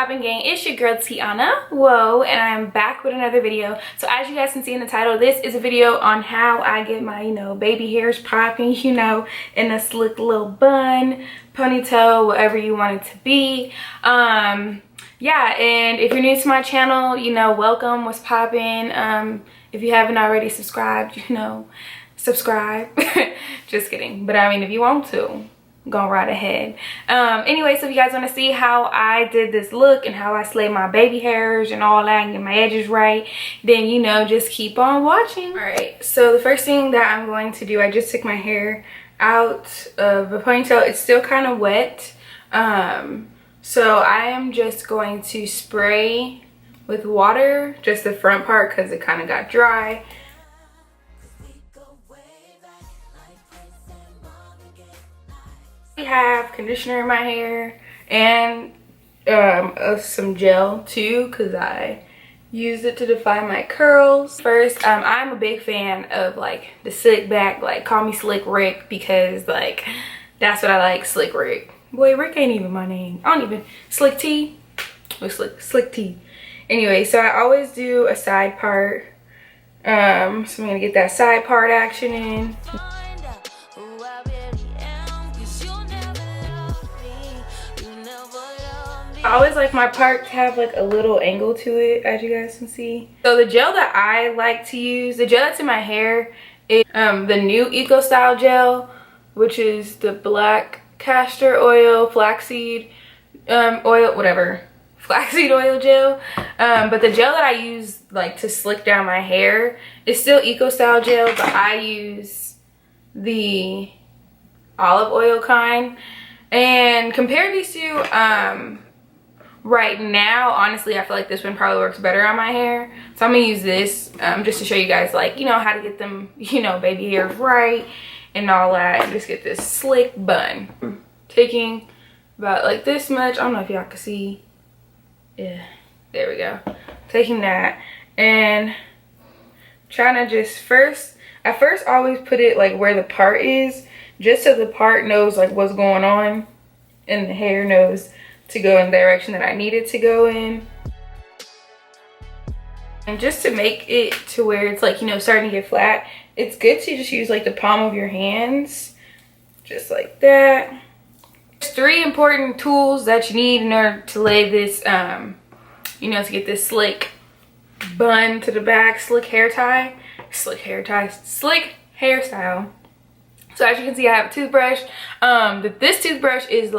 Poppin' gang, it's your girl Tiana, whoa, and I'm back with another video. So as you guys can see in the title, this is a video on how I get my, baby hairs popping, in a slick little bun, ponytail, whatever you want it to be. Yeah, and if you're new to my channel, welcome, what's poppin'. If you haven't already subscribed, subscribe. Just kidding, but I mean, if you want to, go right ahead. Anyway, so if you guys want to see how I did this look and how I slayed my baby hairs and all that and get my edges right, then just keep on watching. All right, so the first thing that I'm going to do, I just took my hair out of a ponytail. It's still kind of wet, so I am just going to spray with water just the front part because it kind of got dry. I have conditioner in my hair and some gel too because I used it to define my curls. First, I'm a big fan of the slick back, call me Slick Rick, because that's what I like, Slick Rick. Boy, Rick ain't even my name. I don't even, Slick T or Slick T. Anyway, so I always do a side part. So I'm gonna get that side part action in. I always like my part to have a little angle to it, as you guys can see. So the gel that I like to use, the gel that's in my hair, is the new Eco Style gel, which is the black castor oil, flaxseed oil, whatever, flaxseed oil gel. But the gel that I use to slick down my hair is still Eco Style gel, but I use the olive oil kind. And compare these two, right now, honestly, I feel like this one probably works better on my hair. So I'm gonna use this just to show you guys how to get them, baby hairs right and all that, and just get this slick bun. Taking about this much. I don't know if y'all can see. Yeah, there we go. Taking that and trying to just I first always put it where the part is, just so the part knows what's going on and the hair knows to go in the direction that I need it to go in. And just to make it to where it's starting to get flat, it's good to just use the palm of your hands, just like that. There's 3 important tools that you need in order to lay this, to get this slick bun to the back, slick hairstyle. So as you can see, I have a toothbrush. This toothbrush is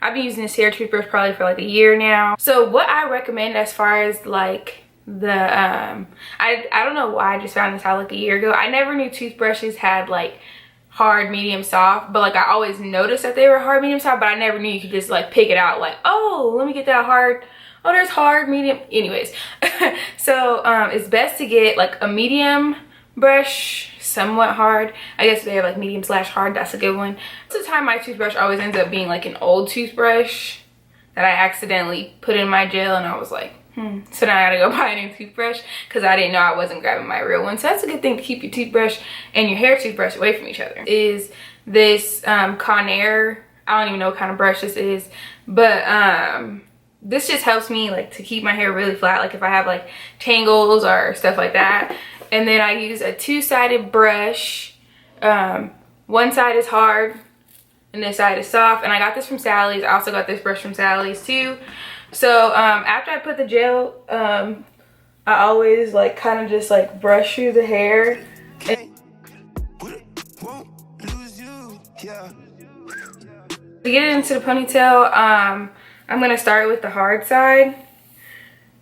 I've been using this hair toothbrush probably for a year now. So what I recommend as far as I don't know why I just found this out a year ago. I never knew toothbrushes had hard, medium, soft, but I always noticed that they were hard, medium, soft, but I never knew you could just pick it out oh, let me get that hard. Oh, there's hard, medium. Anyways, so it's best to get a medium brush, somewhat hard. I guess they have medium / hard. That's a good one. Most of the time my toothbrush always ends up being an old toothbrush that I accidentally put in my gel, and I was so now I gotta go buy a new toothbrush because I didn't know I wasn't grabbing my real one. So that's a good thing to keep your toothbrush and your hair toothbrush away from each other. Is this Conair, I don't even know what kind of brush this is, but this just helps me to keep my hair really flat, if I have tangles or stuff like that. And then I use a 2-sided brush. One side is hard and this side is soft, and I got this from Sally's. I also got this brush from Sally's too. So after I put the gel, I always kind of just brush through the hair. To get it into the ponytail, I'm gonna start with the hard side.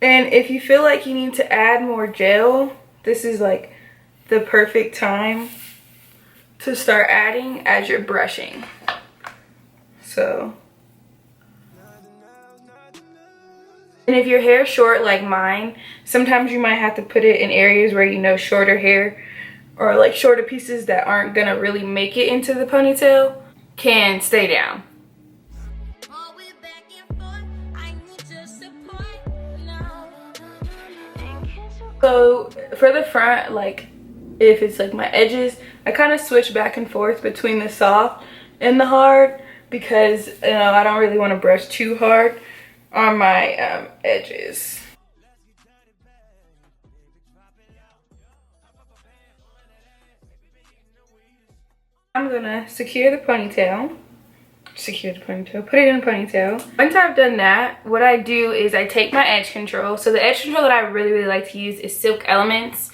And if you feel you need to add more gel, this is the perfect time to start adding as you're brushing. So, and if your hair's short like mine, sometimes you might have to put it in areas where shorter hair or shorter pieces that aren't gonna really make it into the ponytail can stay down. So for the front, if it's my edges, I kind of switch back and forth between the soft and the hard because I don't really want to brush too hard. on my edges. I'm gonna secure the ponytail. Put it in a ponytail. Once I've done that, what I do is I take my edge control. So the edge control that I really like to use is Silk Elements.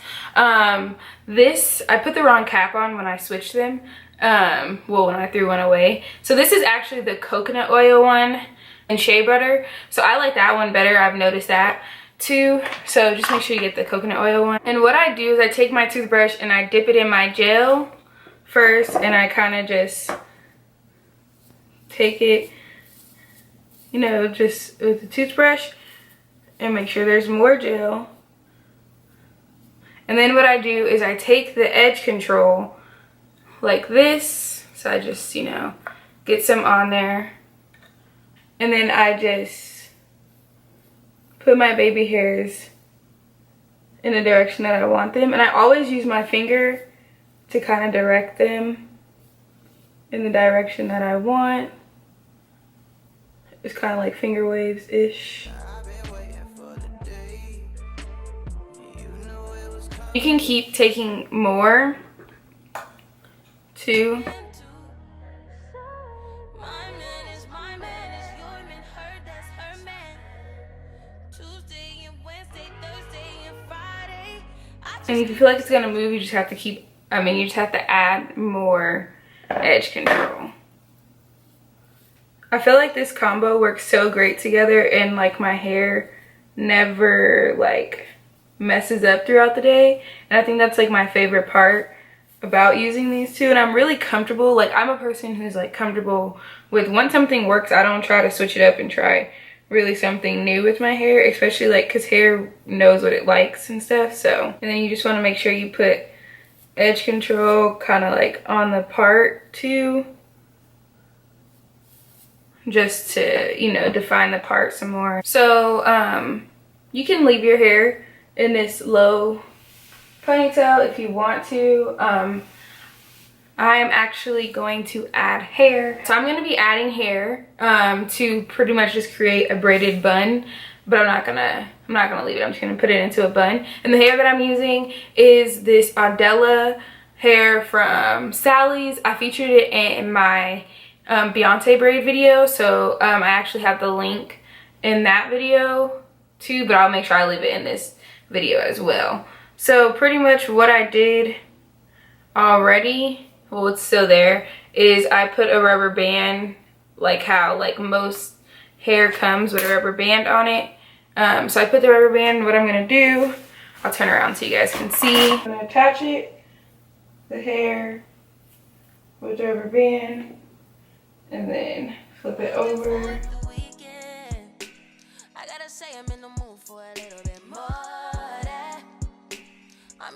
This, I put the wrong cap on when I switched them. Well, when I threw one away. So this is actually the coconut oil one and shea butter. So I like that one better. I've noticed that too. So just make sure you get the coconut oil one. And what I do is I take my toothbrush and I dip it in my gel first, and I kind of just take it, you know, just with the toothbrush and make sure there's more gel. And then what I do is I take the edge control like this. So I just, you know, get some on there. And then I just put my baby hairs in the direction that I want them. And I always use my finger to kind of direct them in the direction that I want. It's kind of like finger waves-ish. You can keep taking more too. And if you feel like it's gonna move, you just have to keep, you just have to add more edge control. I feel like this combo works so great together, and like my hair never like messes up throughout the day. And I think that's like my favorite part about using these two. And I'm really comfortable. Like, I'm a person who's like comfortable with, when something works, I don't try to switch it up and try really something new with my hair, especially like because hair knows what it likes and stuff. So, and then you just want to make sure you put edge control kind of like on the part too, just to, you know, define the part some more. So you can leave your hair in this low ponytail if you want to. I am actually going to add hair. So I'm going to be adding hair to pretty much just create a braided bun, but I'm not gonna leave it. I'm just gonna put it into a bun. And the hair that I'm using is this Ardella hair from Sally's. I featured it in my Beyonce braid video, so I actually have the link in that video too, but I'll make sure I leave it in this video as well. So pretty much what I did already, well, it's still there, is I put a rubber band, like how like most hair comes with a rubber band on it. So I put the rubber band. What I'm gonna do, I'll turn around so you guys can see. I'm gonna attach it, the hair, with the rubber band, and then flip it over.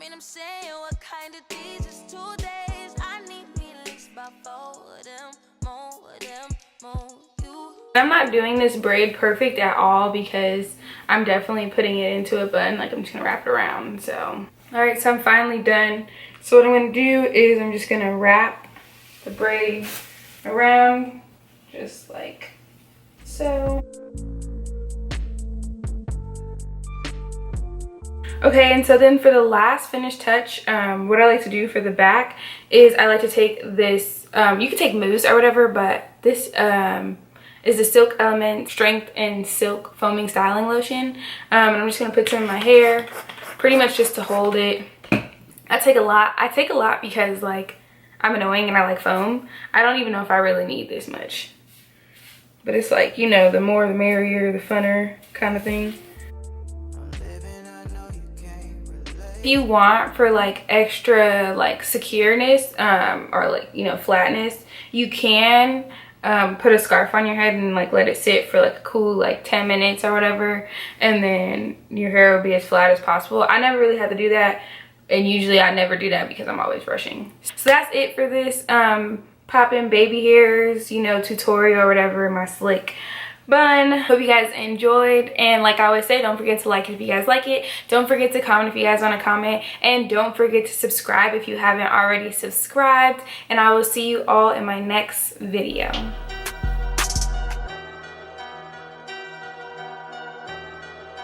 I'm saying, what kind of days is 2 days? I need me at least about 4 of them, more of them, more you. I'm not doing this braid perfect at all because I'm definitely putting it into a bun. Like, I'm just gonna wrap it around. So, all right, so I'm finally done. So what I'm gonna do is I'm just gonna wrap the braid around, just like so. Okay, and so then for the last finished touch, what I like to do for the back is I like to take this, you can take mousse or whatever, but this is the Silk Element Strength and Silk Foaming Styling Lotion. And I'm just going to put some in my hair, pretty much just to hold it. I take a lot because, like, I'm annoying and I like foam. I don't even know if I really need this much. But it's like, you know, the more the merrier, the funner kind of thing. If you want for like extra like secureness or like, you know, flatness, you can put a scarf on your head and like let it sit for like a cool like 10 minutes or whatever, and then your hair will be as flat as possible. I never really had to do that, and usually I never do that because I'm always rushing. So that's it for this Poppin' baby hairs, you know, tutorial or whatever, my slick bun. Hope you guys enjoyed, and like I always say, don't forget to like it if you guys like it, don't forget to comment if you guys want to comment, and don't forget to subscribe if you haven't already subscribed, and I will see you all in my next video.